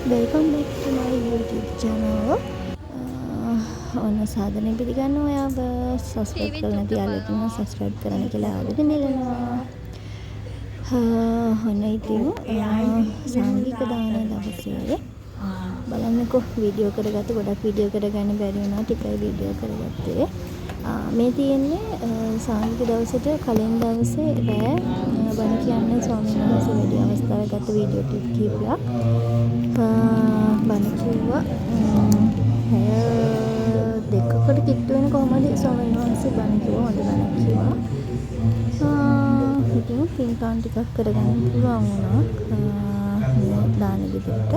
Welcome back to my YouTube channel. ඔන්න සාදනය පිළිගන්න ඔයාව සබස්ක්‍රයිබ් කරලා නැති යාළුවෝ ඉන්නවා සබස්ක්‍රයිබ් කරන්න කියලා ආදරෙන් ඉල්ලනවා. ඔන්න ඉතින් සංගීත දාන දවසේ බලන්නකෝ වීඩියෝ කරගත්ත ගොඩක් වීඩියෝ කරගන්න බැරි වුණා ටිකයි වීඩියෝ කරගත්තේ. මේ තියෙන්නේ සංගීත දවසට කලින් දවසේ රෑ බණ කියන්නේ ස්වාමීන් වහන්සේ වැඩි අවස්ථාවක් ගත වීඩියෝ ක්ලිප් කිහිපයක් බණ කිව්වා. දෙකකට කිට්ටු වෙන කොහමද ස්වාමීන් වහන්සේ බණ කිව්වා හොඳ බණක් කිව්වා. ඉතින් පින්කම් ටිකක් කරගන්න පුළුවන් වුණා. දාන ගෙදරට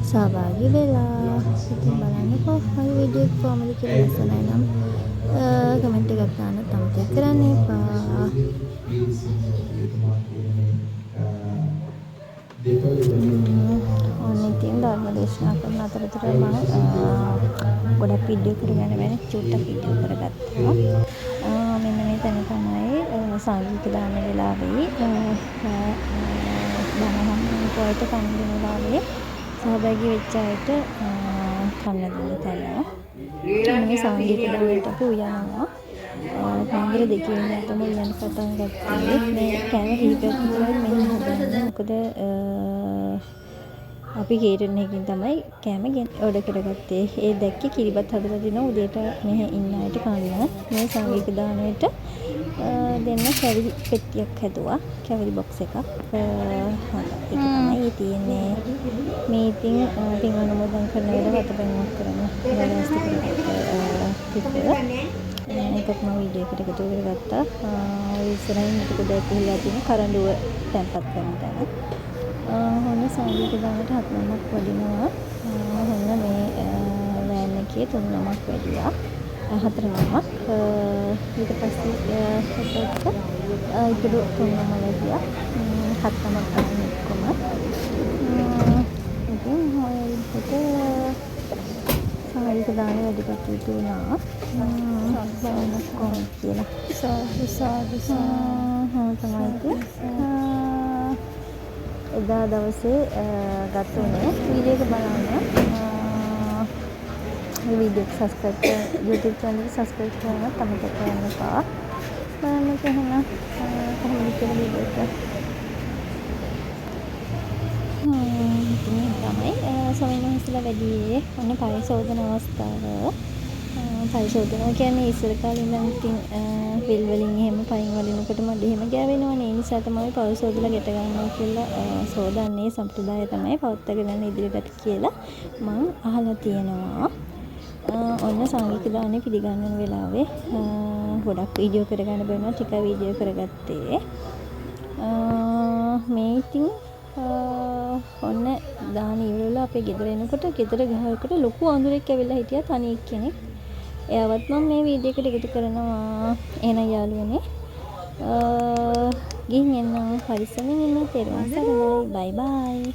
සහභාගී වෙලා ඉතින් බලන්නකෝ මේ වීඩියෝ එක කොහමද කියලා ඉස්සරහ නම් කමෙන්ට් එකක් දාන්න අමතක කරන්න එපා. ඔන්න ඉතින් ධර්ම දේශනා කරන අතරතුර මම ගොඩක් වීඩියෝ කරගන්න බැරි චුට්ටක් වීඩියෝ කරගත්තා. මෙන්න මේ තැන තමයි සංගීත දාන වෙලාවේ බණහම් පොයට කන් දෙන වෙලාවේ සහභාගී වෙච්ච අයට කන්න දෙන්න තැන. මේ සංගීත දානට අපි උයනවා. පන්දර දෙකේ ඉන්න තමයි උයන්න පටන් ගත්තේ. මේ කෑම කීපයක් විතරයි මෙන්න හදන්නේ. මොකද අපි කේටරන් එකකින් තමයි කෑම ඕඩර් කරගත්තේ. ඒ දැක්කේ කිරිබත් හදලා දෙන උදේට මෙහෙ ඉන්න අයට කන්න. මේ සංගීත දානෙට දෙන්න කැවිලි පෙට්ටියක් හැදුවා. කැවිලි බොක්ස් එකක්. හොඳයි. ඒක තමයි තියෙන්නේ. මේ ඉතින් පින් අනුමෝදන් කරන වෙලාවට වතපැන්වක් කරන වැඩස්ති කරගත්තා. ඒකත් මම වීඩියෝ එකට එකතු කරගත්තා. ඉස්සරහින් මෙතක දැක්කලා තියෙන කරඬුව තැන්පත් කරන තැන. ඔන්න සංගීත දානට 7 නමක් වඩිනවා. ඔන්න මේ වෑන් එකේ 3 නමක් වැඩියා. 4 නමක්. ඊට පස්සේ ඉතුරු 3 නම වැඩියා. 7 නමක් ගන්න එක්කම. ඉතින් ඔය විදිහට සංගීත දාන වැඩි කටයුතු වුණා. බලන්න කොහොමද කියලා. සාදු තමයි එදා දවසේ ගත්තෝනේ වීඩියෝ එක බලන්න. මේ වීඩියෝ එක සබස්ක්‍රයිබ් YouTube channel එක සබස්ක්‍රයිබ් කරන්න අමතක කරන්න එපා. බලන්න කොහොමද කියලා වීඩියෝ එක. තමයි ස්වාමීන් වහන්සේලා වැඩියේ ඔන්න පරිශෝධන අවස්ථාව. පරිශෝධන කියන්නේ ඉස්සර කාලේ ඉඳන් ඉතින් පිල් වලින් එහෙම පයින් වලිනකොට මඩ එහෙම ගෑවෙනවනේ. ඒ නිසා තමයි පරිශෝධලා ගැට ගන්නවා කියලා සෝදන්නේ සම්ප්‍රදාය තමයි පවත්වාගෙන යන ඉදිරියට කියලා මම අහලා තියෙනවා. ඔන්න සංගීත දානේ පිළිගන්නන වෙලාවේ ගොඩක් වීඩියෝ කරගන්න බැරුණා ටික වීඩියෝ කරගත්තේ. මේ ඉතින් ඔන්න දාන ඉවරලා අපේ ගෙදර එනකොට ගෙදර ගහකට ලොකු අඳුරෙක් ඇවිල්ලා හිටියා තනි එක්කෙනෙක්. එයාවත් මම මේ වීඩියෝ එකට එකතු කරනවා. එහෙනම් යාළුවනේ ගිහින් එන්න පරිස්සමෙන් ඉන්න. තෙරුවන් සරණයි. බයි බයි.